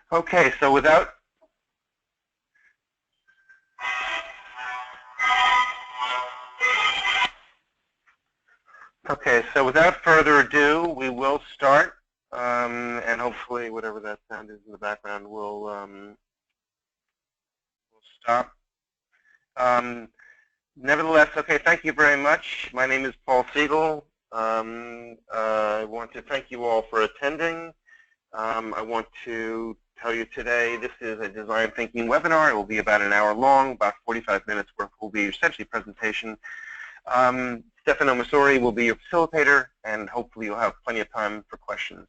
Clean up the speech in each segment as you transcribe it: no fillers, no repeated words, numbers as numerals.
Okay, so without further ado, we will start, and hopefully whatever that sound is in the background will stop. Nevertheless, okay, thank you very much. My name is Paul Siegel. I want to thank you all for attending. I want to tell you today this is a design thinking webinar. It will be about an hour long, about 45 minutes worth will be essentially a presentation. Stefano Messori will be your facilitator, and hopefully you'll have plenty of time for questions.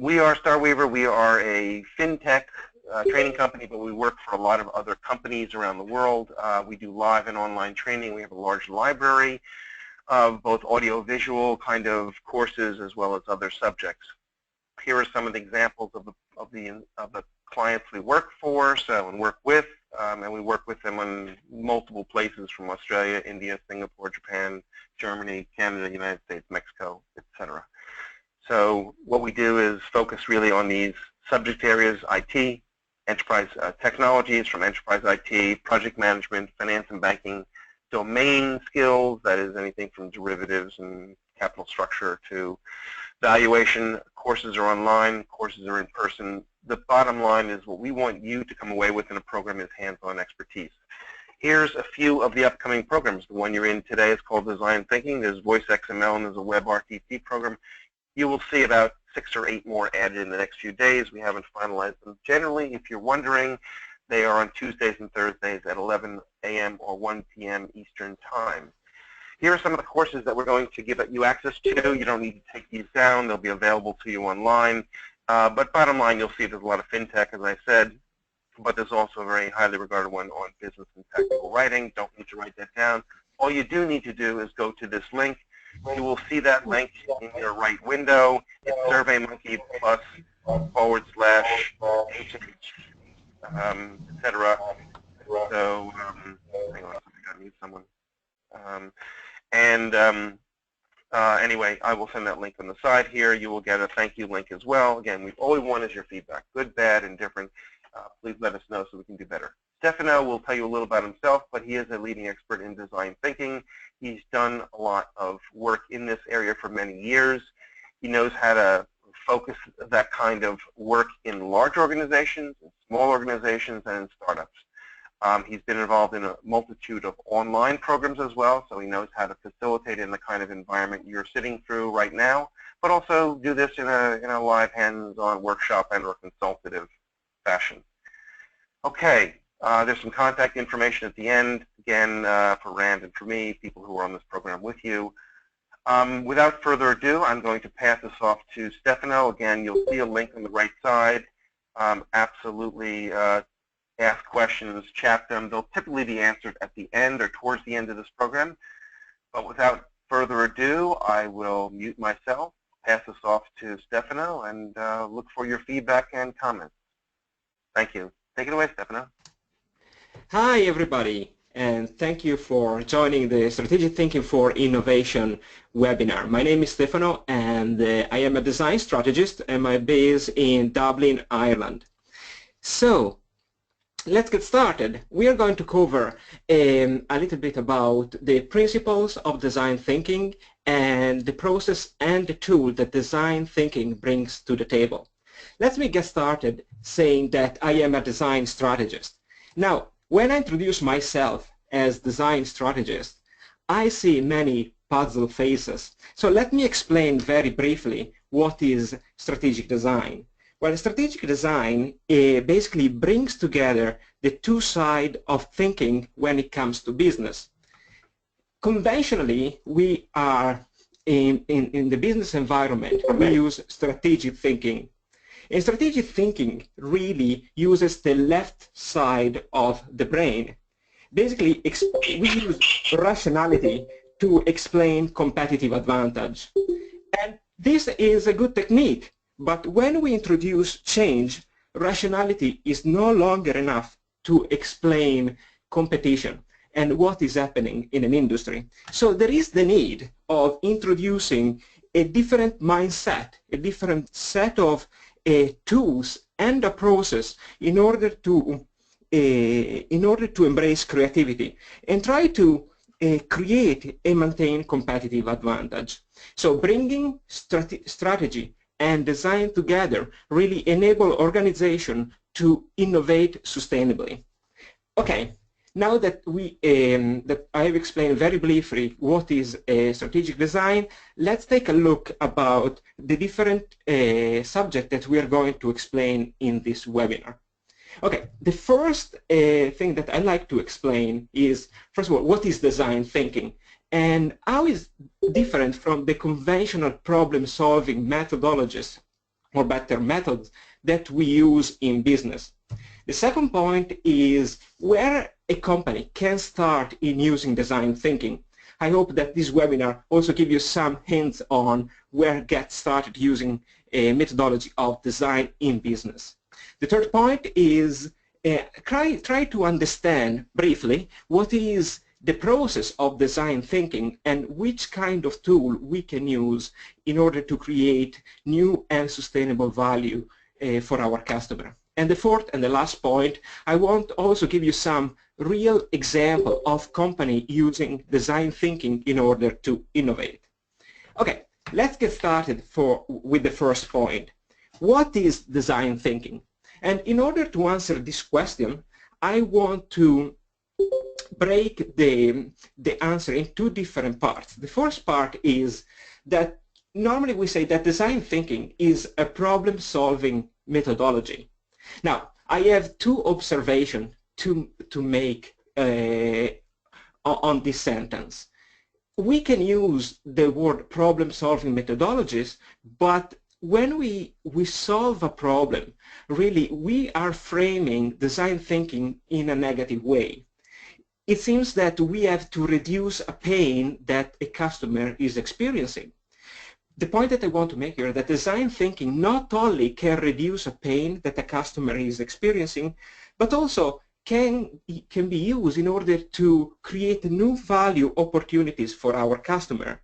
We are Starweaver. We are a fintech training company, but we work for a lot of other companies around the world. We do live and online training. We have a large library of both audio-visual kind of courses as well as other subjects. Here are some of the examples of the clients we work for and work with, and we work with them in multiple places from Australia, India, Singapore, Japan, Germany, Canada, United States, Mexico, etc. So what we do is focus really on these subject areas: IT, enterprise technologies from enterprise IT, project management, finance and banking, domain skills, that is anything from derivatives and capital structure to valuation. Courses are online, courses are in person. The bottom line is what we want you to come away with in a program is hands-on expertise. Here's a few of the upcoming programs. The one you're in today is called Design Thinking. There's Voice XML and there's a Web RTP program. You will see about 6 or 8 more added in the next few days. We haven't finalized them. Generally, if you're wondering, they are on Tuesdays and Thursdays at 11 a.m. or 1 p.m. Eastern Time. Here are some of the courses that we're going to give you access to. You don't need to take these down. They'll be available to you online. But bottom line, you'll see there's a lot of fintech, as I said, but there's also a very highly regarded one on business and technical writing. Don't need to write that down. All you do need to do is go to this link. You will see that link in your right window. It's SurveyMonkey plus / etc. So, hang on, I need someone. Anyway, I will send that link on the side here. You will get a thank you link as well. Again, all we want is your feedback, good, bad, indifferent. Please let us know so we can do better. Stefano will tell you a little about himself, but he is a leading expert in design thinking. He's done a lot of work in this area for many years. He knows how to focus that kind of work in large organizations, in small organizations, and in startups. He's been involved in a multitude of online programs as well, so he knows how to facilitate in the kind of environment you're sitting through right now, but also do this in a live hands-on workshop and or consultative fashion. Okay, there's some contact information at the end, again, for Rand and for me, people who are on this program with you. Without further ado, I'm going to pass this off to Stefano. Again, you'll see a link on the right side. Absolutely ask questions, chat them. They'll typically be answered at the end or towards the end of this program. But without further ado, I will mute myself, pass this off to Stefano, and look for your feedback and comments. Thank you. Take it away, Stefano. Hi, everybody, and thank you for joining the Strategic Thinking for Innovation webinar. My name is Stefano, and I am a design strategist, and I'm based in Dublin, Ireland. So, let's get started. We are going to cover a little bit about the principles of design thinking and the process and the tool that design thinking brings to the table. Let me get started saying that I am a design strategist. Now, when I introduce myself as design strategist, I see many puzzle faces. So let me explain very briefly what is strategic design. Well, strategic design basically brings together the two sides of thinking when it comes to business. Conventionally, we are in the business environment, we use strategic thinking. And strategic thinking really uses the left side of the brain. Basically, we use rationality to explain competitive advantage. And this is a good technique. But when we introduce change, rationality is no longer enough to explain competition and what is happening in an industry. So there is the need of introducing a different mindset, a different set of tools and a process in order to embrace creativity and try to create and maintain competitive advantage. So bringing strategy and design together really enable organization to innovate sustainably. Okay, now that I have explained very briefly what is strategic design, let's take a look about the different subjects that we are going to explain in this webinar. Okay, the first thing that I like to explain is, first of all, what is design thinking and how is different from the conventional problem-solving methodologies, or better methods, that we use in business. The second point is where a company can start in using design thinking. I hope that this webinar also gives you some hints on where get started using a methodology of design in business. The third point is try to understand briefly what is the process of design thinking and which kind of tool we can use in order to create new and sustainable value for our customer. And the fourth and the last point, I want to also give you some real example of company using design thinking in order to innovate. Okay, let's get started with the first point. What is design thinking? And in order to answer this question, I want to break the answer in two different parts. The first part is that normally we say that design thinking is a problem-solving methodology. Now, I have two observations to make on this sentence. We can use the word problem-solving methodologies, but when we solve a problem, really we are framing design thinking in a negative way. It seems that we have to reduce a pain that a customer is experiencing. The point that I want to make here is that design thinking not only can reduce a pain that a customer is experiencing, but also can be used in order to create new value opportunities for our customer.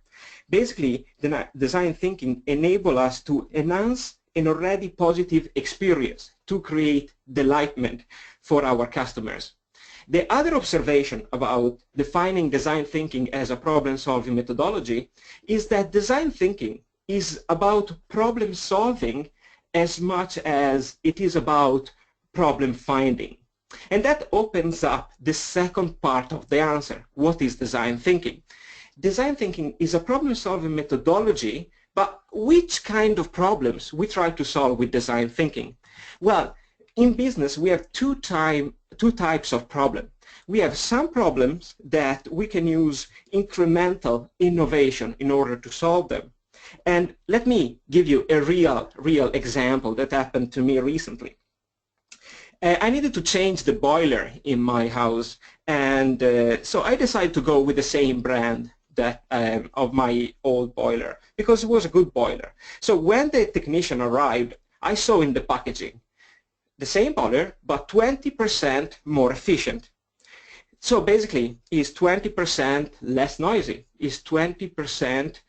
Basically, the design thinking enables us to enhance an already positive experience to create delightment for our customers. The other observation about defining design thinking as a problem-solving methodology is that design thinking is about problem-solving as much as it is about problem-finding. And that opens up the second part of the answer. What is design thinking? Design thinking is a problem-solving methodology, but which kind of problems we try to solve with design thinking? Well, in business, we have two types of problem. We have some problems that we can use incremental innovation in order to solve them. And let me give you a real example that happened to me recently. I needed to change the boiler in my house, and so I decided to go with the same brand that of my old boiler because it was a good boiler. So when the technician arrived, I saw in the packaging the same boiler but 20% more efficient. So basically, it's 20% less noisy. It's 20%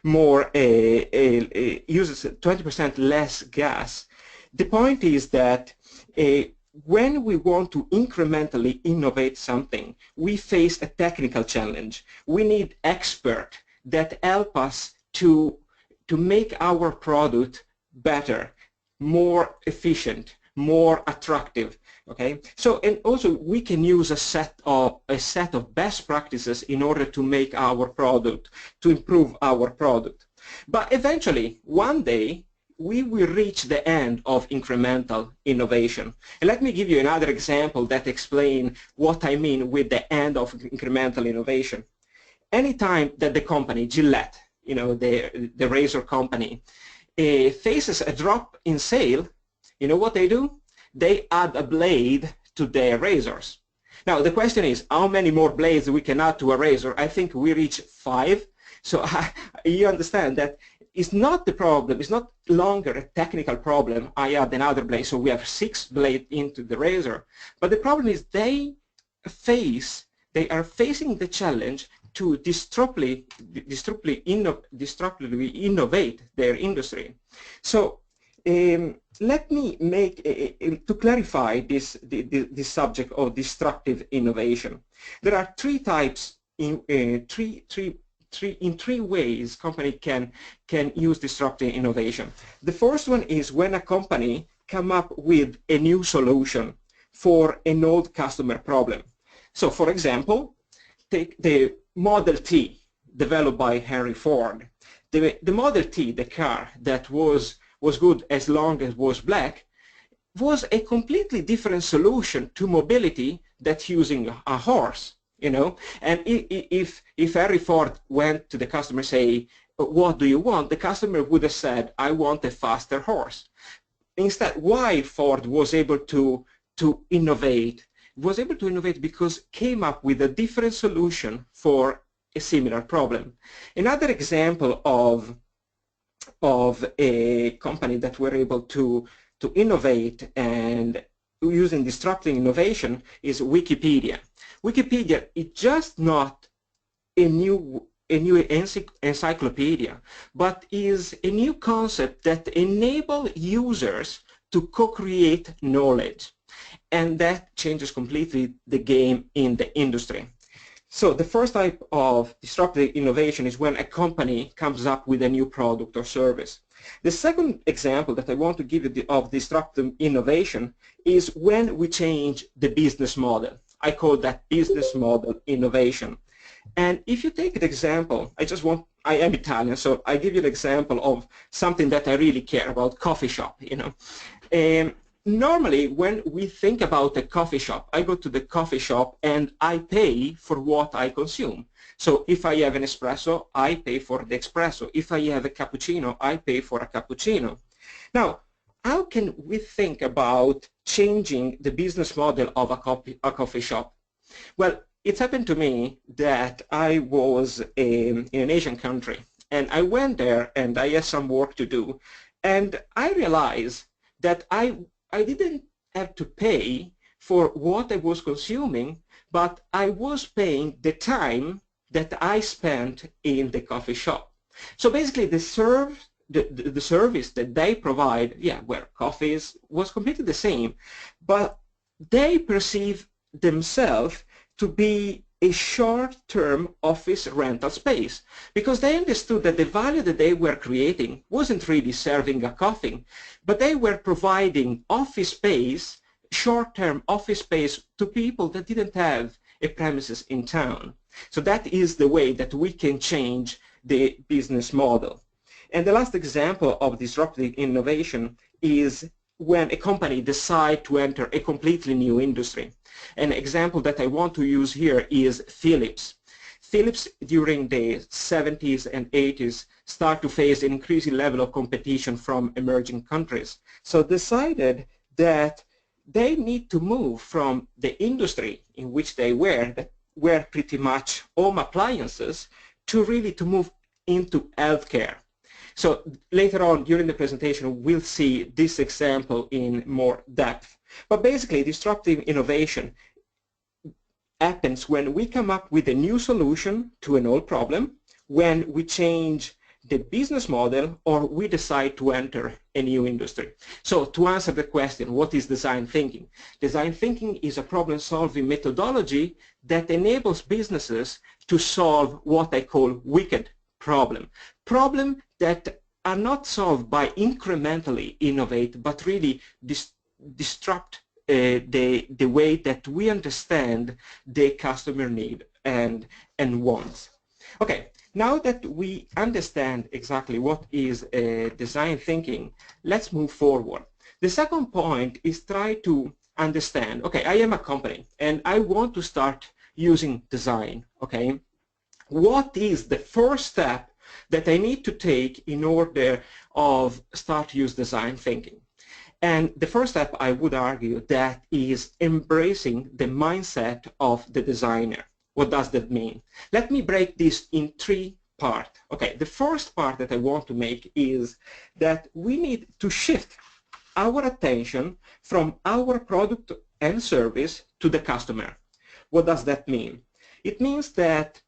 more uses 20% less gas. The point is that when we want to incrementally innovate something, we face a technical challenge. We need experts that help us to make our product better, more efficient, more attractive. Okay, so and also we can use a set of best practices in order to make our product, to improve our product. But eventually, one day, we will reach the end of incremental innovation. And let me give you another example that explains what I mean with the end of incremental innovation. Anytime that the company, Gillette, you know, the razor company, faces a drop in sale, you know what they do? They add a blade to their razors. Now the question is, how many more blades we can add to a razor? I think we reach 5. So you understand that it's not the problem, it's not longer a technical problem. I add another blade, so we have 6 blades into the razor. But the problem is they are facing the challenge to disruptively innovate their industry. So let me make, to clarify this subject of disruptive innovation. There are three types, in three ways company can use disruptive innovation. The first one is when a company come up with a new solution for an old customer problem. So for example, take the Model T developed by Henry Ford. The Model T, the car that was good as long as it was black, was a completely different solution to mobility that using a horse, you know. And if Henry Ford went to the customer say, what do you want? The customer would have said, I want a faster horse. Instead, why Ford was able to innovate? Was able to innovate because came up with a different solution for a similar problem. Another example of a company that were able to innovate and using disruptive innovation is Wikipedia. Wikipedia is just not a new encyclopedia, but is a new concept that enables users to co-create knowledge. And that changes completely the game in the industry. So the first type of disruptive innovation is when a company comes up with a new product or service. The second example that I want to give you of disruptive innovation is when we change the business model. I call that business model innovation. And if you take an example, I am Italian, so I give you an example of something that I really care about, coffee shop, you know. Normally, when we think about a coffee shop, I go to the coffee shop and I pay for what I consume. So if I have an espresso, I pay for the espresso. If I have a cappuccino, I pay for a cappuccino. Now, how can we think about changing the business model of a coffee shop? Well, it's happened to me that I was in an Asian country, and I went there and I had some work to do, and I realized that I didn't have to pay for what I was consuming, but I was paying the time that I spent in the coffee shop. So basically the service that they provide, where coffee was completely the same, but they perceive themselves to be a short-term office rental space, because they understood that the value that they were creating wasn't really serving a coffee, but they were providing office space, short-term office space to people that didn't have a premises in town. So that is the way that we can change the business model. And the last example of disruptive innovation is when a company decides to enter a completely new industry. An example that I want to use here is Phillips. Phillips, during the 70s and 80s, started to face an increasing level of competition from emerging countries. So decided that they need to move from the industry in which they were, that were pretty much home appliances, to really to move into healthcare. So later on during the presentation, we'll see this example in more depth. But basically, disruptive innovation happens when we come up with a new solution to an old problem, when we change the business model, or we decide to enter a new industry. So to answer the question, what is design thinking? Design thinking is a problem-solving methodology that enables businesses to solve what I call wicked problem that are not solved by incrementally innovate, but really disrupt the way that we understand the customer need and wants. Okay, now that we understand exactly what is design thinking, let's move forward. The second point is try to understand, okay, I am a company and I want to start using design, okay? What is the first step that I need to take in order of start to use design thinking? And the first step, I would argue, that is embracing the mindset of the designer. What does that mean? Let me break this in three parts. Okay, the first part that I want to make is that we need to shift our attention from our product and service to the customer. What does that mean? It means that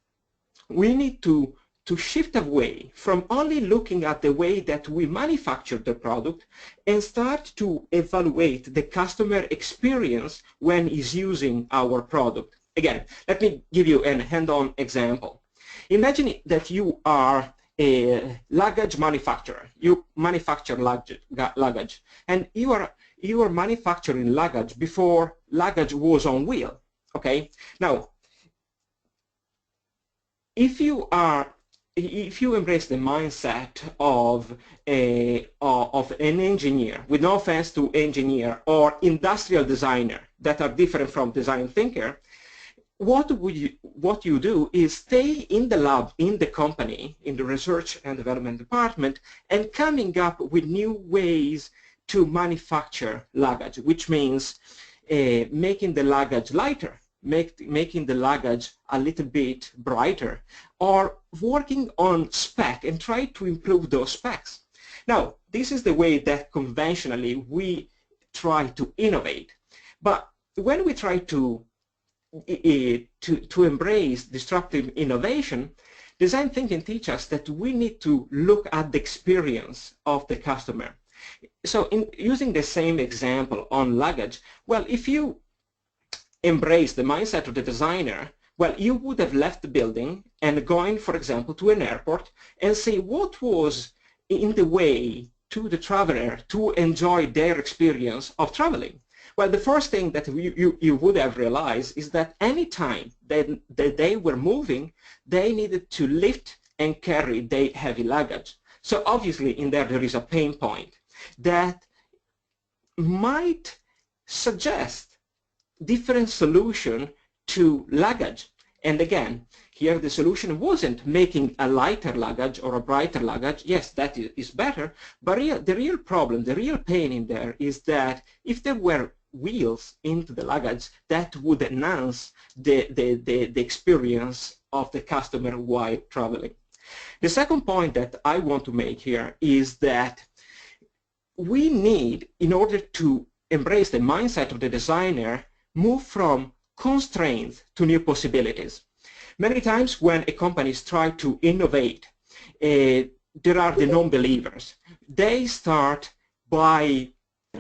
we need to shift away from only looking at the way that we manufacture the product and start to evaluate the customer experience when he's using our product. Again, let me give you a hand-on example. Imagine that you are a luggage manufacturer. You manufacture luggage, and you are manufacturing luggage before luggage was on wheel. Okay. Now, if you embrace the mindset of an engineer, with no offense to engineer or industrial designer that are different from design thinker, what you do is stay in the lab, in the company, in the research and development department, and coming up with new ways to manufacture luggage, which means making the luggage lighter, making the luggage a little bit brighter, or working on spec and try to improve those specs. Now, this is the way that conventionally we try to innovate. But when we try to embrace disruptive innovation, design thinking teaches us that we need to look at the experience of the customer. So in using the same example on luggage, well, if you embrace the mindset of the designer, well, you would have left the building and going, for example, to an airport and say what was in the way to the traveler to enjoy their experience of traveling. Well, the first thing that you would have realized is that any time that they were moving, they needed to lift and carry their heavy luggage. So obviously in there is a pain point that might suggest different solution to luggage. And again, here the solution wasn't making a lighter luggage or a brighter luggage. Yes, that is better, but the real problem, the real pain in there is that if there were wheels into the luggage, that would enhance the experience of the customer while traveling. The second point that I want to make here is that we need, in order to embrace the mindset of the designer, move from constraints to new possibilities. Many times when a company tries to innovate, there are the non-believers. They start by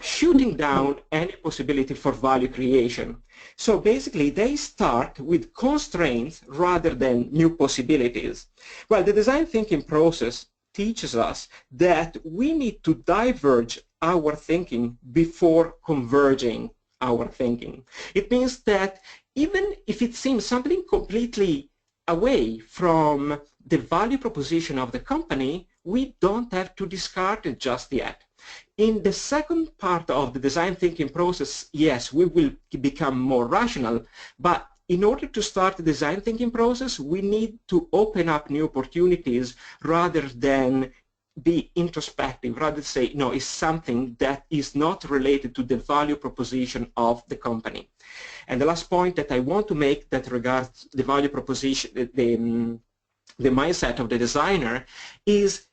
shooting down any possibility for value creation. So basically they start with constraints rather than new possibilities. Well, the design thinking process teaches us that we need to diverge our thinking before converging our thinking. It means that even if it seems something completely away from the value proposition of the company, we don't have to discard it just yet. In the second part of the design thinking process, yes, we will become more rational, but in order to start the design thinking process, we need to open up new opportunities rather than be introspective, rather say, no, it's something that is not related to the value proposition of the company. And the last point that I want to make that regards the value proposition, the mindset of the designer is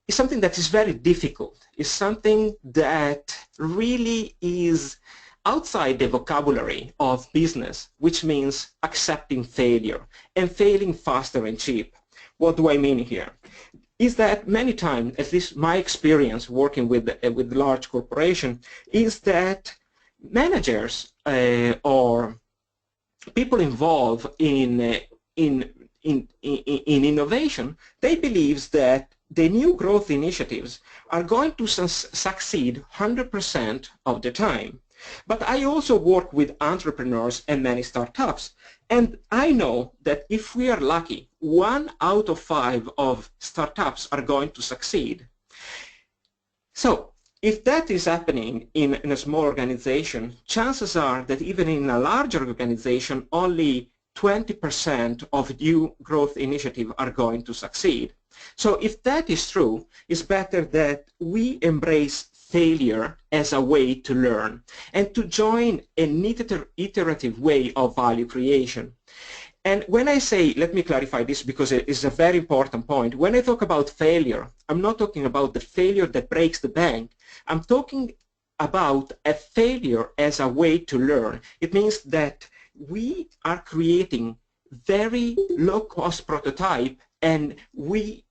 something that is very difficult. It's something that really is outside the vocabulary of business, which means accepting failure and failing faster and cheap. What do I mean here? Is that many times, at least my experience working with large corporation, is that managers or people involved in innovation, they believe that the new growth initiatives are going to succeed 100% of the time. But I also work with entrepreneurs and many startups, and I know that if we are lucky, 1 out of 5 of startups are going to succeed. So if that is happening in a small organization, chances are that even in a larger organization, only 20% of new growth initiatives are going to succeed. So if that is true, it's better that we embrace failure as a way to learn and to join an iterative way of value creation. And when I say, let me clarify this because it is a very important point. When I talk about failure, I'm not talking about the failure that breaks the bank. I'm talking about a failure as a way to learn. It means that we are creating very low-cost prototype, and we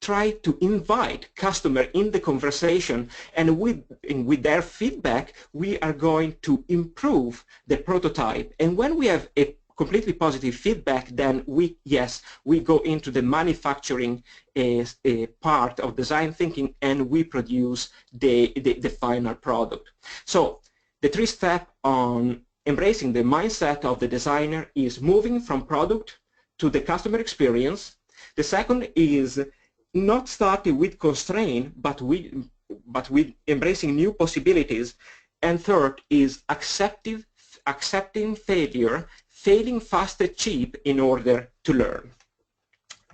try to invite customer in the conversation, and with their feedback we are going to improve the prototype. And when we have a completely positive feedback, then we go into the manufacturing part of design thinking, and we produce the final product. So the 3 steps on embracing the mindset of the designer is moving from product to the customer experience. The second is not starting with constraint, but with embracing new possibilities. And third is accepting failure, failing fast and cheap in order to learn.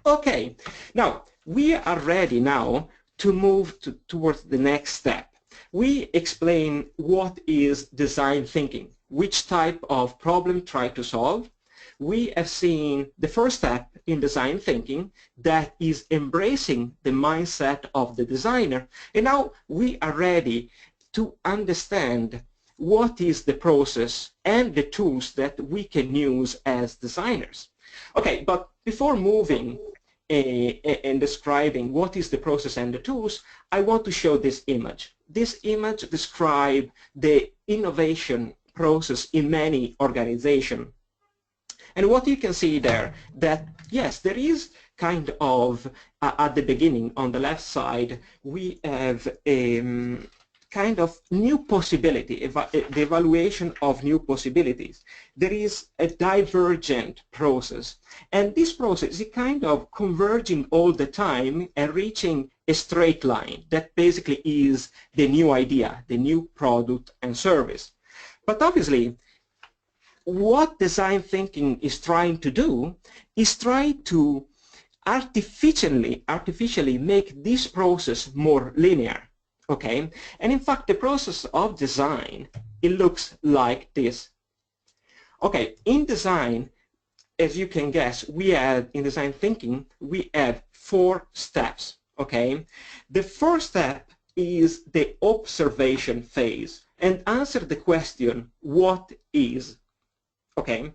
Okay, now we are ready now to move towards the next step. We explain what is design thinking, which type of problem try to solve. We have seen the first step in design thinking, that is embracing the mindset of the designer. And now we are ready to understand what is the process and the tools that we can use as designers. Okay, but before moving and describing what is the process and the tools, I want to show this image. This image describes the innovation process in many organizations. And what you can see there, that yes, there is kind of, at the beginning on the left side, we have a kind of new possibility, the evaluation of new possibilities. There is a divergent process, and this process is kind of converging all the time and reaching a straight line that basically is the new idea, the new product and service. But obviously, what design thinking is trying to do is try to artificially make this process more linear. Okay, and in fact the process of design, it looks like this. Okay, in design, as you can guess, in design thinking we have 4 steps. Okay, the first step is the observation phase, and answer the question, what is? Okay,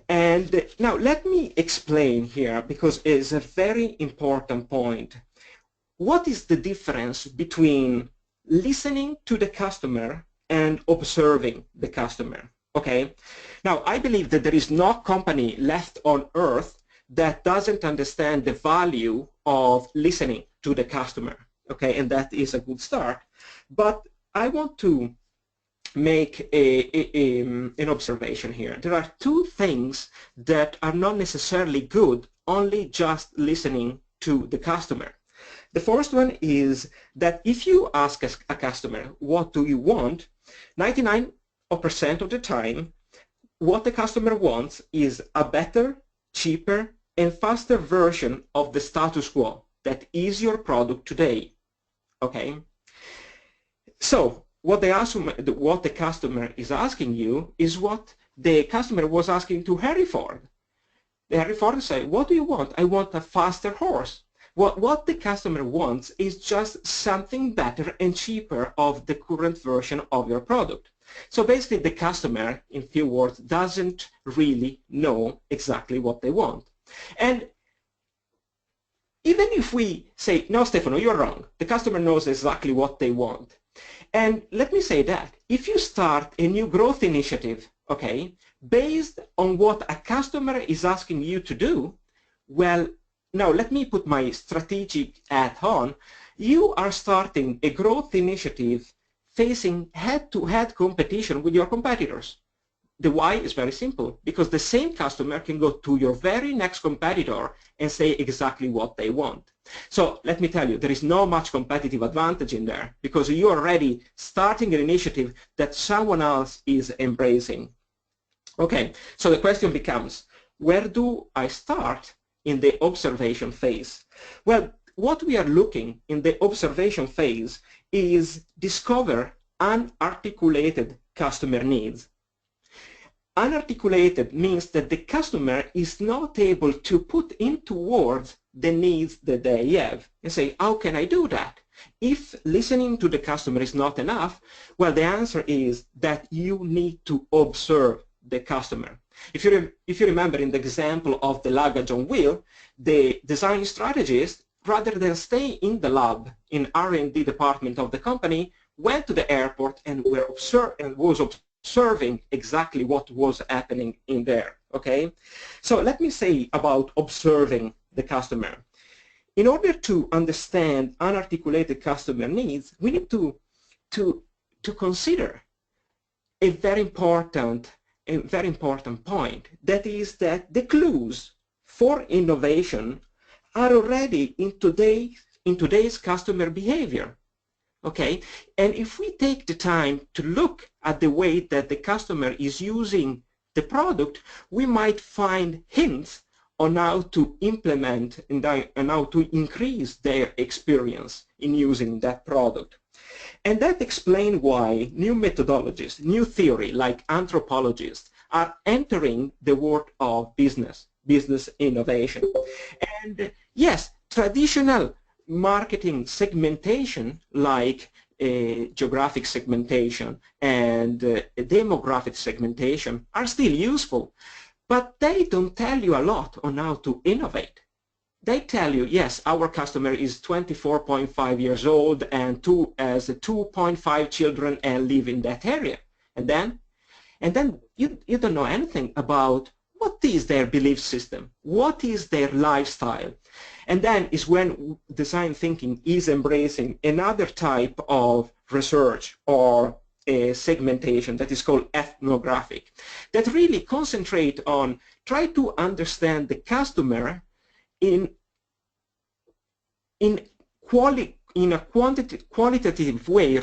and now let me explain here, because it's a very important point. What is the difference between listening to the customer and observing the customer? Okay, now I believe that there is no company left on earth that doesn't understand the value of listening to the customer. Okay, and that is a good start. But I want to make an observation here. There are 2 things that are not necessarily good only just listening to the customer. The first one is that if you ask a customer, what do you want? 99% of the time, what the customer wants is a better, cheaper, and faster version of the status quo that is your product today. Okay? So, what the customer is asking you is what the customer was asking to Harry Ford. Harry Ford said, what do you want? I want a faster horse. What the customer wants is just something better and cheaper of the current version of your product. So basically the customer, in few words, doesn't really know exactly what they want. And even if we say, no, Stefano, you're wrong. The customer knows exactly what they want. And let me say that if you start a new growth initiative, okay, based on what a customer is asking you to do, well, now let me put my strategic hat on. You are starting a growth initiative facing head-to-head competition with your competitors. The why is very simple, because the same customer can go to your very next competitor and say exactly what they want. So let me tell you, there is no much competitive advantage in there, because you are already starting an initiative that someone else is embracing. Okay, so the question becomes, where do I start in the observation phase? Well, what we are looking in the observation phase is discover unarticulated customer needs. Unarticulated means that the customer is not able to put into words the needs that they have and say, how can I do that? If listening to the customer is not enough, well, the answer is that you need to observe the customer. If you remember in the example of the luggage on wheel, the design strategist, rather than stay in the lab, in R&D department of the company, went to the airport and was observing exactly what was happening in there, okay? So let me say about observing the customer. In order to understand unarticulated customer needs, we need to consider a very important point. That is that the clues for innovation are already in today's customer behavior. Okay, and if we take the time to look at the way that the customer is using the product, we might find hints on how to implement and how to increase their experience in using that product. And that explains why new methodologies, new theory like anthropologists are entering the world of business innovation. And yes, traditional marketing segmentation like geographic segmentation and demographic segmentation are still useful, but they don't tell you a lot on how to innovate. They tell you, yes, our customer is 24.5 years old and has 2.5 children and live in that area. And then you don't know anything about what is their belief system, what is their lifestyle. And then is when design thinking is embracing another type of research or segmentation that is called ethnographic, that really concentrate on try to understand the customer in a qualitative way.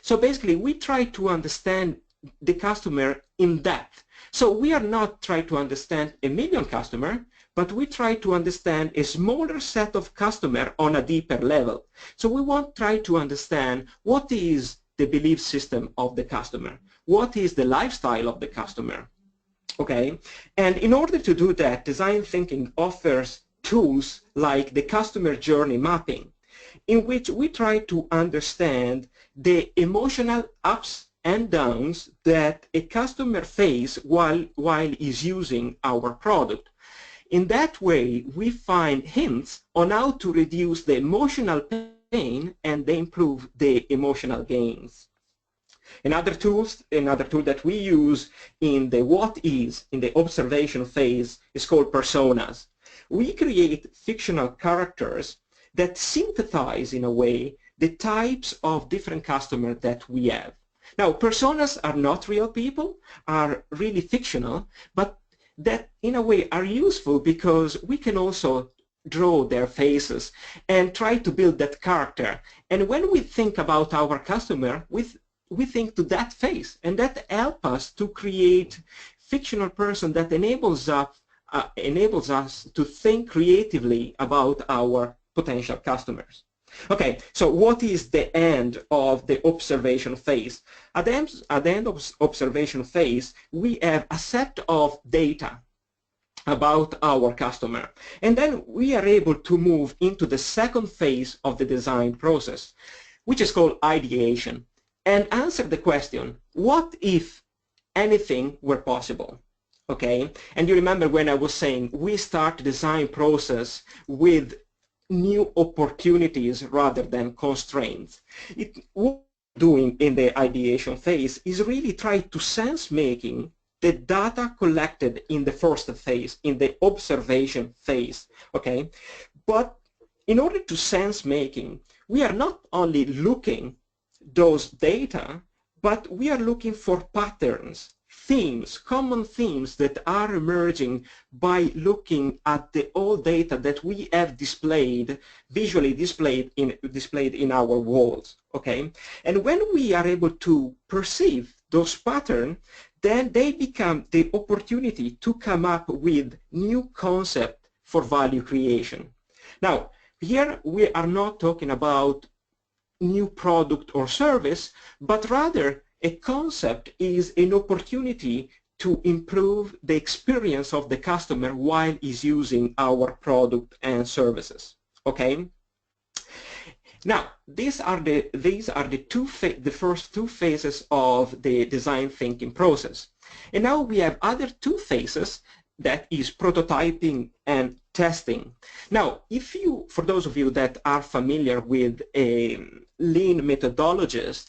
So basically, we try to understand the customer in depth. So we are not trying to understand a million customers, but we try to understand a smaller set of customers on a deeper level. So we want to try to understand what is the belief system of the customer, what is the lifestyle of the customer. Okay, and in order to do that, design thinking offers tools like the customer journey mapping, in which we try to understand the emotional ups and downs that a customer faces while is using our product. In that way, we find hints on how to reduce the emotional pain and improve the emotional gains. Another tool that we use in the in the observation phase is called personas. We create fictional characters that synthesize, in a way, the types of different customers that we have. Now, personas are not real people, are really fictional, but that, in a way, are useful because we can also draw their faces and try to build that character. And when we think about our customer, we think to that face, and that helps us to create fictional person that enables us to think creatively about our potential customers. Okay, so what is the end of the observation phase? At the end of observation phase, we have a set of data about our customer, and then we are able to move into the second phase of the design process, which is called ideation, and answer the question, what if anything were possible? Okay, and you remember when I was saying we start the design process with new opportunities rather than constraints. What we're doing in the ideation phase is really try to sense making the data collected in the first phase, in the observation phase, okay? But in order to sense making, we are not only looking those data, but we are looking for patterns, themes, common themes that are emerging by looking at the old data that we have displayed, visually displayed in our walls, okay? And when we are able to perceive those patterns, then they become the opportunity to come up with new concept for value creation. Now, here we are not talking about new product or service, but rather a concept is an opportunity to improve the experience of the customer while he's using our product and services. Okay. Now, these are the first two phases of the design thinking process. And now we have other two phases, that is prototyping and testing. Now, for those of you that are familiar with lean methodologies,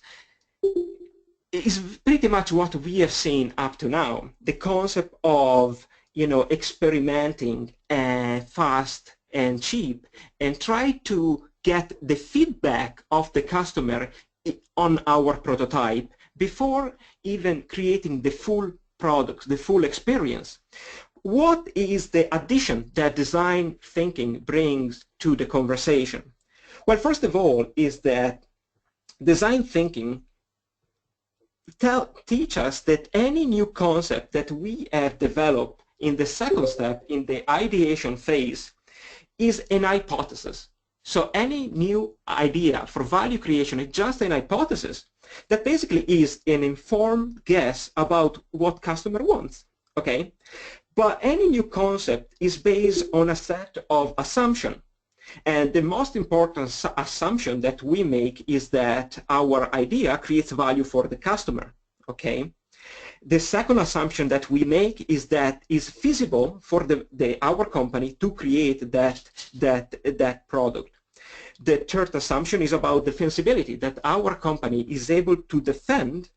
is pretty much what we have seen up to now. The concept of, experimenting fast and cheap, and try to get the feedback of the customer on our prototype before even creating the full product, the full experience. What is the addition that design thinking brings to the conversation? Well, first of all, is that design thinking teach us that any new concept that we have developed in the second step, in the ideation phase, is an hypothesis. So any new idea for value creation is just an hypothesis that basically is an informed guess about what customer wants, okay? But any new concept is based on a set of assumptions. And the most important assumption that we make is that our idea creates value for the customer, okay? The second assumption that we make is that it's feasible for our company to create that product. The third assumption is about defensibility, that our company is able to defend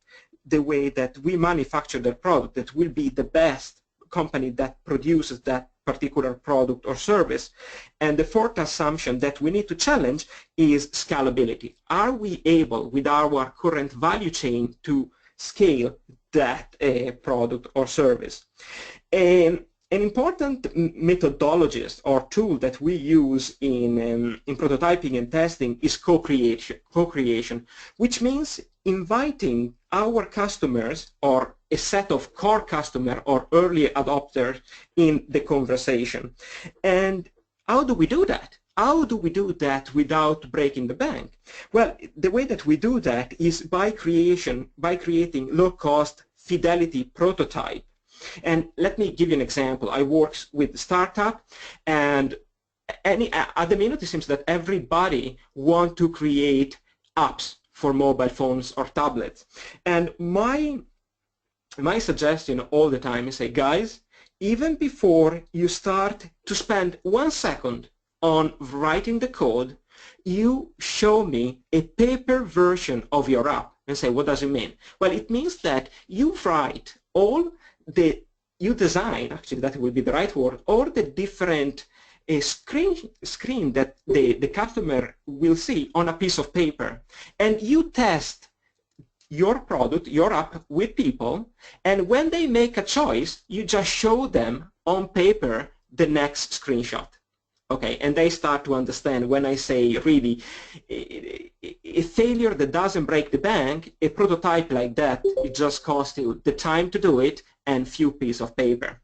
the way that we manufacture the product, that will be the best company that produces that particular product or service. And the fourth assumption that we need to challenge is scalability. Are we able, with our current value chain, to scale that product or service? An important methodologist or tool that we use in prototyping and testing is co-creation, which means inviting our customers or a set of core customers or early adopters in the conversation. And how do we do that? How do we do that without breaking the bank? Well, the way that we do that is by creating low-cost fidelity prototype. And let me give you an example. I work with startup, and at the minute it seems that everybody wants to create apps for mobile phones or tablets. And my suggestion all the time is, say, guys, even before you start to spend 1 second on writing the code, you show me a paper version of your app. And say, what does it mean? Well, it means that you write you design, actually that will be the right word, all the different screen that the customer will see on a piece of paper. And you test your product, your app, with people, and when they make a choice, you just show them on paper the next screenshot. Okay, and they start to understand when I say, really, a failure that doesn't break the bank, a prototype like that, it just costs you the time to do it and few pieces of paper.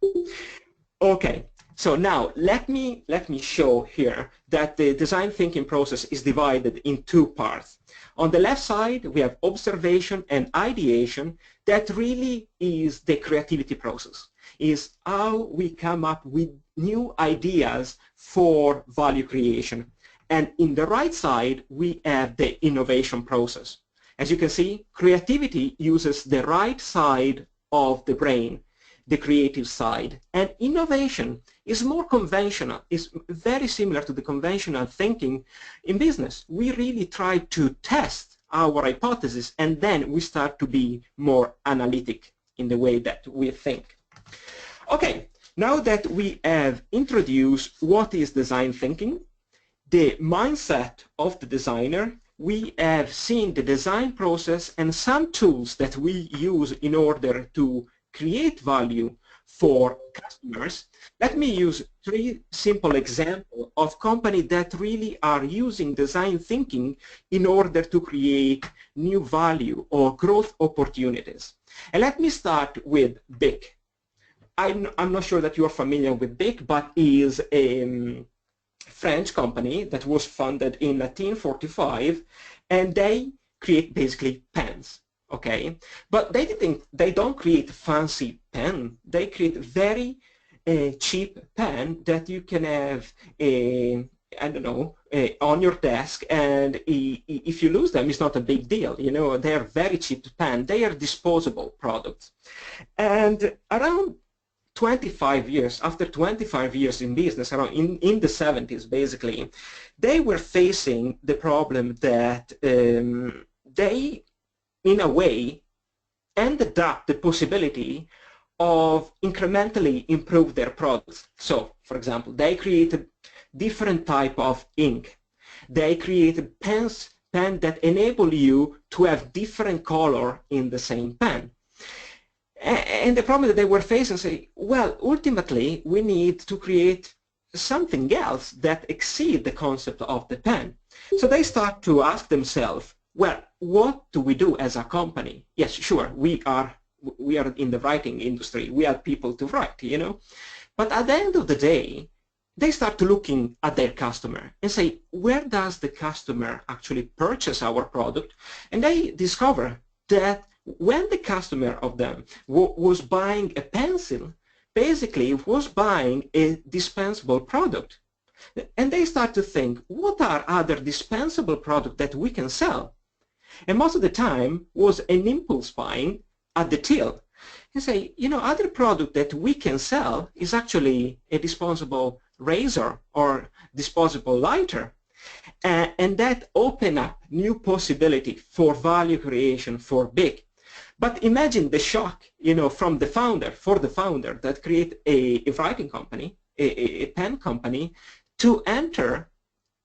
Okay, so now let me show here that the design thinking process is divided in two parts. On the left side, we have observation and ideation. That really is the creativity process, is how we come up with new ideas for value creation. And in the right side, we have the innovation process. As you can see, creativity uses the right side of the brain, the creative side. And innovation is more conventional, is very similar to the conventional thinking in business. We really try to test our hypothesis, and then we start to be more analytic in the way that we think. Okay, now that we have introduced what is design thinking, the mindset of the designer, we have seen the design process and some tools that we use in order to create value for customers. Let me use 3 simple examples of companies that really are using design thinking in order to create new value or growth opportunities. And let me start with BIC. I'm not sure that you're familiar with BIC, but it is a French company that was founded in 1945, and they create basically pens. Okay, but they don't create fancy pen. They create very cheap pen that you can have I don't know, on your desk, and if you lose them, it's not a big deal. You know, they are very cheap to pen. They are disposable products. And around 25 years, after 25 years in business, around in the 70s basically, they were facing the problem that they, in a way, ended up the possibility of incrementally improve their products. So, for example, they created different type of ink. They created pen that enable you to have different color in the same pen. And the problem that they were facing, say, well, ultimately, we need to create something else that exceeds the concept of the pen. So they start to ask themselves, well, what do we do as a company? Yes, sure, we are in the writing industry. We are people to write, you know. But at the end of the day, they start to looking at their customer and say, where does the customer actually purchase our product? And they discover that when the customer of them was buying a pencil, basically was buying a dispensable product. And they start to think, what are other dispensable products that we can sell? And most of the time was an impulse buying at the till. And say, you know, other product that we can sell is actually a disposable razor or disposable lighter. And that open up new possibility for value creation for big. But imagine the shock, you know, from the founder, for the founder that create a writing company, a pen company, to enter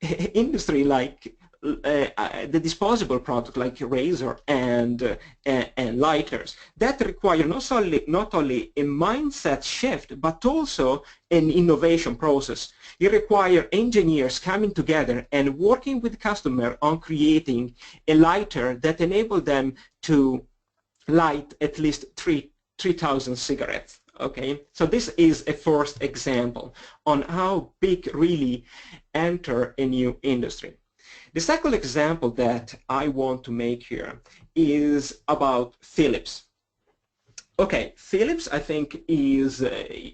industry like the disposable product like razor and lighters. That require not only a mindset shift, but also an innovation process. It requires engineers coming together and working with the customer on creating a lighter that enable them to light at least 3,000 cigarettes. Okay, so this is a first example on how big really enter a new industry. The second example that I want to make here is about Phillips. Okay, Phillips, I think, is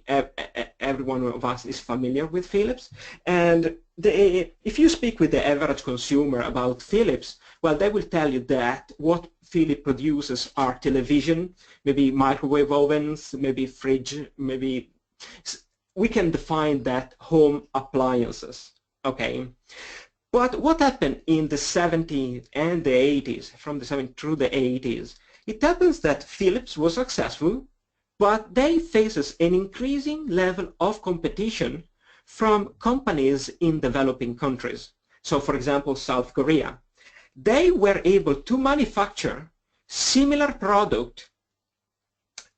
every one of us is familiar with Phillips, and if you speak with the average consumer about Phillips, well, they will tell you that what Philips produces are television, maybe microwave ovens, maybe fridge, maybe we can define that home appliances. Okay, but what happened in the 70s and the 80s, from the 70s through the 80s? It happens that Philips was successful, but they faces an increasing level of competition from companies in developing countries. So, for example, South Korea. They were able to manufacture similar product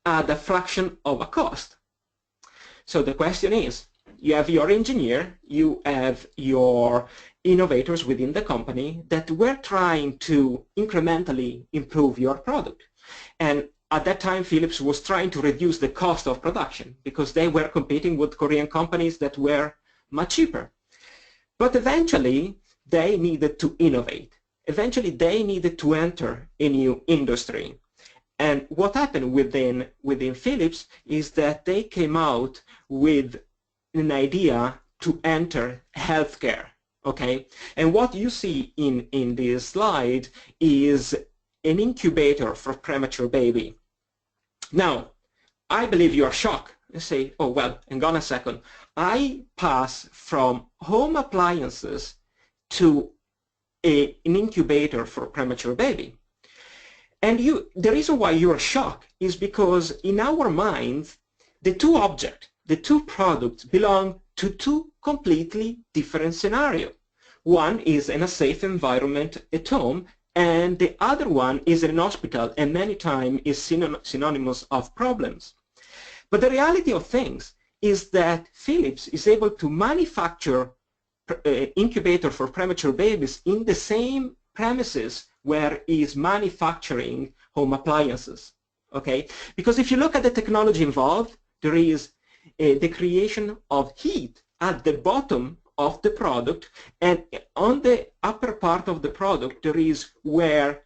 at a fraction of a cost. So the question is, you have your engineer, you have your innovators within the company that were trying to incrementally improve your product. And at that time, Philips was trying to reduce the cost of production because they were competing with Korean companies that were much cheaper. But eventually, they needed to innovate. Eventually, they needed to enter a new industry. And what happened within Philips is that they came out with an idea to enter healthcare. Okay, and what you see in this slide is an incubator for premature baby. Now, I believe you are shocked. You say, oh, well, hang on a second. I pass from home appliances to an incubator for premature baby. And the reason why you are shocked is because in our minds, the two objects, the two products belong to two completely different scenarios. One is in a safe environment at home, and the other one is in an hospital, and many times is synonymous of problems. But the reality of things is that Philips is able to manufacture incubator for premature babies in the same premises where he is manufacturing home appliances. Okay, because if you look at the technology involved, there is the creation of heat at the bottom of the product, and on the upper part of the product there is where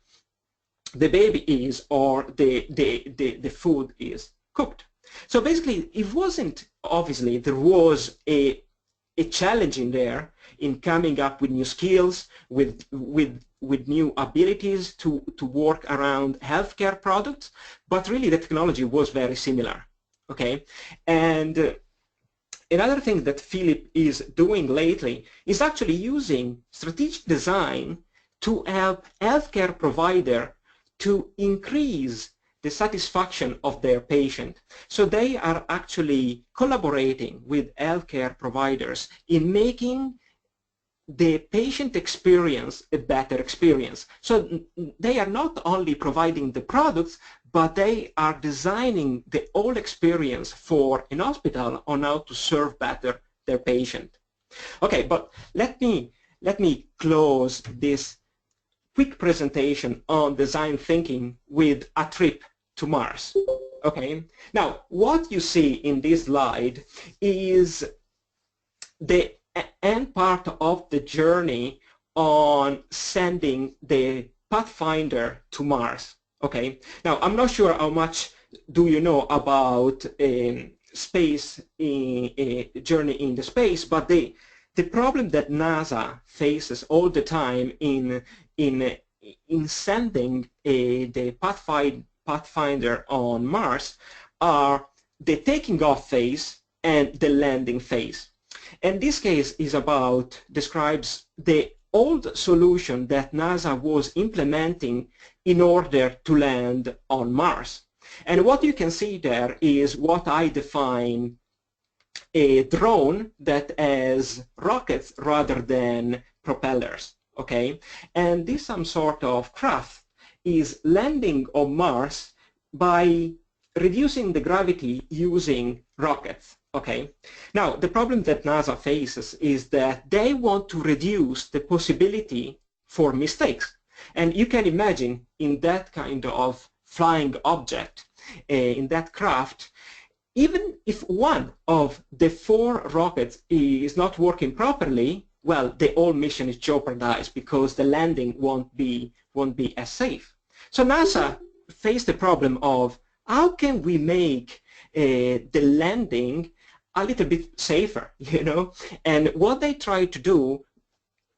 the baby is or the food is cooked. So basically, it wasn't, obviously there was a challenge in there in coming up with new skills, with new abilities to work around healthcare products, but really the technology was very similar. Okay, and another thing that Philip is doing lately is actually using strategic design to help healthcare provider to increase the satisfaction of their patient. So they are actually collaborating with healthcare providers in making the patient experience a better experience. So they are not only providing the products, but they are designing the whole experience for an hospital on how to serve better their patient. Okay, but let me close this quick presentation on design thinking with a trip to Mars. Okay, now what you see in this slide is the end part of the journey on sending the Pathfinder to Mars. Okay, now I'm not sure how much do you know about space journey in the space, but the problem that NASA faces all the time in sending the Pathfinder on Mars are the taking off phase and the landing phase. And this case is describes the old solution that NASA was implementing in order to land on Mars. And what you can see there is what I define a drone that has rockets rather than propellers. Okay, and this some sort of craft is landing on Mars by reducing the gravity using rockets. Okay, now the problem that NASA faces is that they want to reduce the possibility for mistakes. And you can imagine in that kind of flying object, in that craft, even if one of the 4 rockets is not working properly, well, the whole mission is jeopardized because the landing won't be as safe. So NASA faced the problem of how can we make the landing a little bit safer, you know? And what they tried to do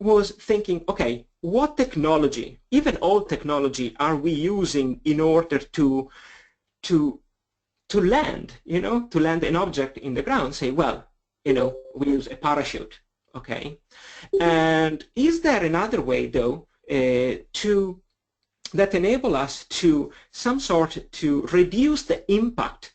was thinking, okay, what technology, even old technology, are we using in order to land, you know, to land an object in the ground? Say, well, you know, we use a parachute, okay? And is there another way, though, that enable us to reduce the impact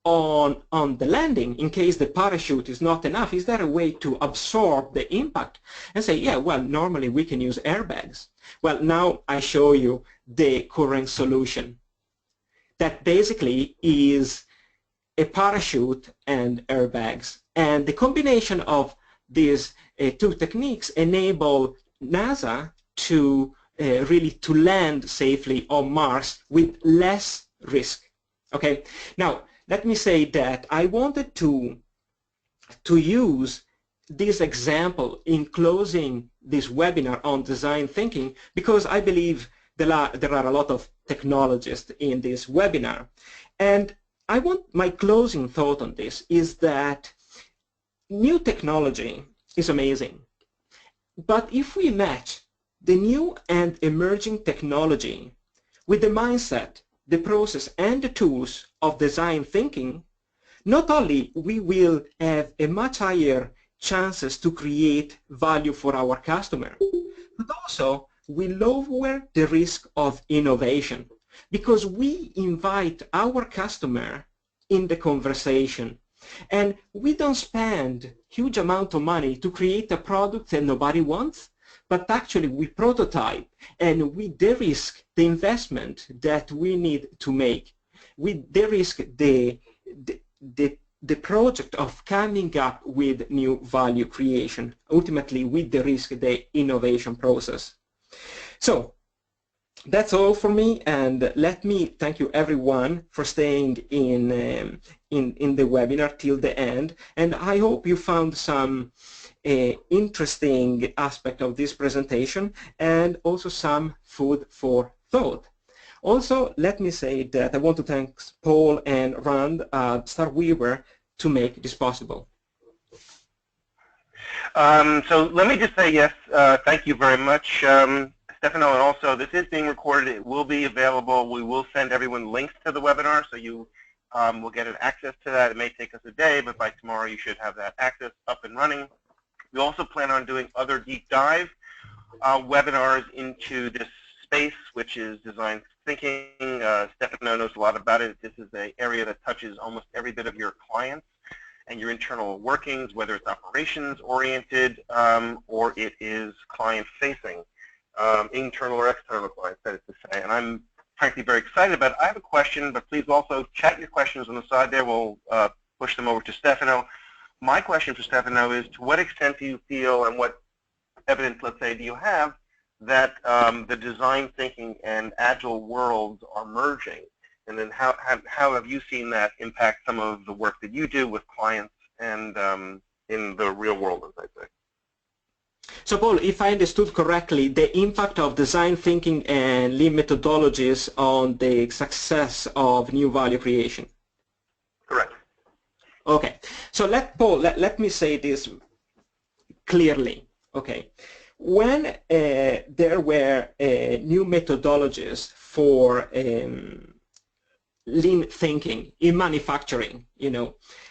on the landing in case the parachute is not enough? Is there a way to absorb the impact? And say, yeah, well, normally we can use airbags. Well, now I show you the current solution. That basically is a parachute and airbags. And the combination of these 2 techniques enable NASA to really to land safely on Mars with less risk. Okay, now let me say that I wanted to use this example in closing this webinar on design thinking because I believe there are a lot of technologists in this webinar. And my closing thought on this is that new technology is amazing. But if we match the new and emerging technology with the mindset, the process, and the tools of design thinking, not only we will have a much higher chances to create value for our customer, but also we lower the risk of innovation because we invite our customer in the conversation and we don't spend huge amount of money to create a product that nobody wants, but actually we prototype and we de-risk the investment that we need to make. We de-risk the project of coming up with new value creation. Ultimately, we de-risk the innovation process. So that's all for me, and let me thank you everyone for staying in the webinar till the end, and I hope you found some interesting aspect of this presentation and also some food for thought. Also, let me say that I want to thank Paul and Rand at Course-Starweaver to make this possible. So let me just say yes, thank you very much, Stefano, and also this is being recorded. It will be available. We will send everyone links to the webinar, so you will get access to that. It may take us a day, but by tomorrow you should have that access up and running. We also plan on doing other deep dive webinars into this space, which is design thinking. Stefano knows a lot about it. This is an area that touches almost every bit of your clients and your internal workings, whether it's operations-oriented or it is client-facing, internal or external clients, that is to say. And I'm frankly very excited about it. I have a question, but please also chat your questions on the side there. We'll push them over to Stefano. My question for Stefano is, to what extent do you feel, and what evidence, let's say, do you have that the design thinking and agile worlds are merging? And then how have you seen that impact some of the work that you do with clients and in the real world, as I say? So Paul, if I understood correctly, the impact of design thinking and lean methodologies on the success of new value creation. Correct. Okay. So let me say this clearly. Okay. When there were new methodologies for lean thinking in manufacturing,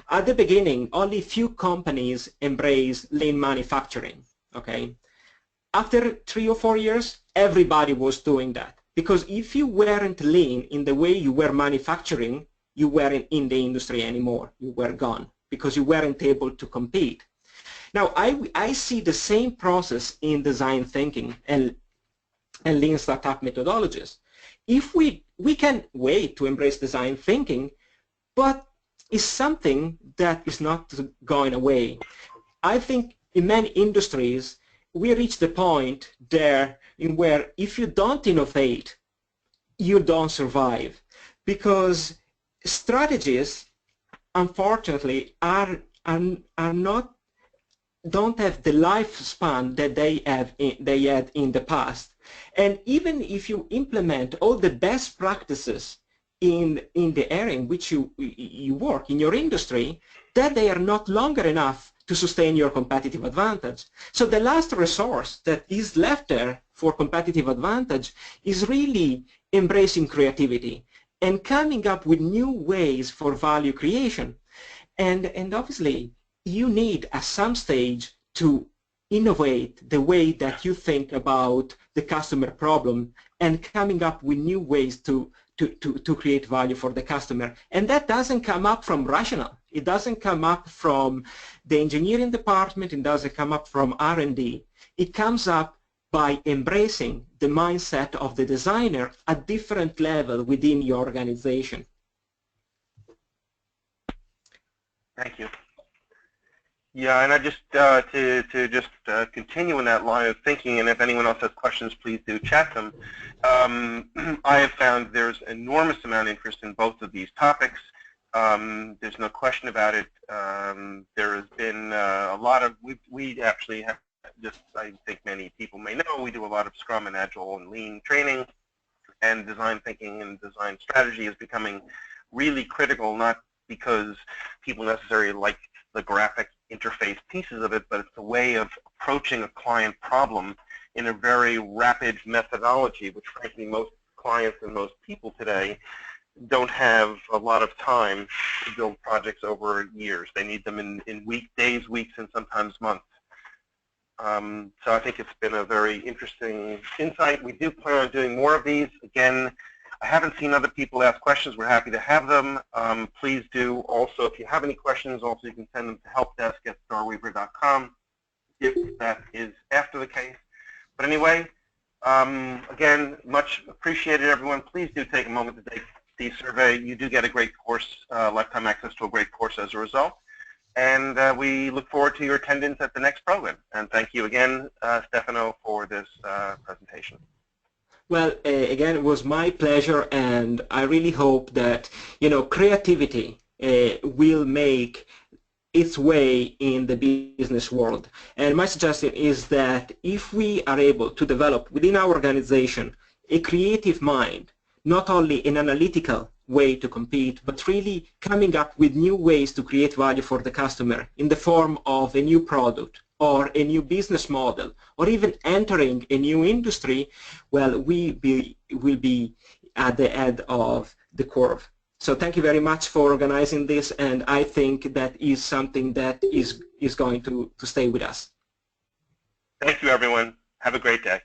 at the beginning, only few companies embraced lean manufacturing, okay? After 3 or 4 years, everybody was doing that, because if you weren't lean in the way you were manufacturing, you weren't in the industry anymore. You were gone, because you weren't able to compete. Now, I see the same process in design thinking and lean startup methodologies. If we can wait to embrace design thinking, but it's something that is not going away. I think in many industries, we reach the point there in where if you don't innovate, you don't survive, because strategies, unfortunately, don't have the lifespan that they had in the past. And even if you implement all the best practices in the area in which you work, in your industry, that they are not longer enough to sustain your competitive advantage. So the last resource that is left there for competitive advantage is really embracing creativity and coming up with new ways for value creation. And obviously, you need at some stage to innovate the way that you think about the customer problem and coming up with new ways to create value for the customer. And that doesn't come up from rational. It doesn't come up from the engineering department. It doesn't come up from R&D. It comes up by embracing the mindset of the designer at different level within your organization. Thank you. Yeah, and I just to continue in that line of thinking, and if anyone else has questions, please do chat them. I have found there's enormous amount of interest in both of these topics. There's no question about it. There has been a lot of, we actually have, just I think many people may know, we do a lot of Scrum and Agile and Lean training, and design thinking and design strategy is becoming really critical, not because people necessarily like the graphic interface pieces of it, but it's a way of approaching a client problem in a very rapid methodology, which frankly most clients and most people today don't have a lot of time to build projects over years. They need them in days, weeks, and sometimes months. So I think it's been a very interesting insight. We do plan on doing more of these. Again, I haven't seen other people ask questions. We're happy to have them. Please do also, if you have any questions, also you can send them to helpdesk@starweaver.com if that is after the case. But anyway, again, much appreciated, everyone. Please do take a moment to take the survey. You do get a great course, lifetime access to a great course as a result. And we look forward to your attendance at the next program. And thank you again, Stefano, for this presentation. Well, again, it was my pleasure, and I really hope that, creativity will make its way in the business world. And my suggestion is that if we are able to develop within our organization a creative mind, not only an analytical way to compete, but really coming up with new ways to create value for the customer in the form of a new product or a new business model, or even entering a new industry, well, will be at the end of the curve. So thank you very much for organizing this, and I think that is something that is going to stay with us. Thank you, everyone. Have a great day.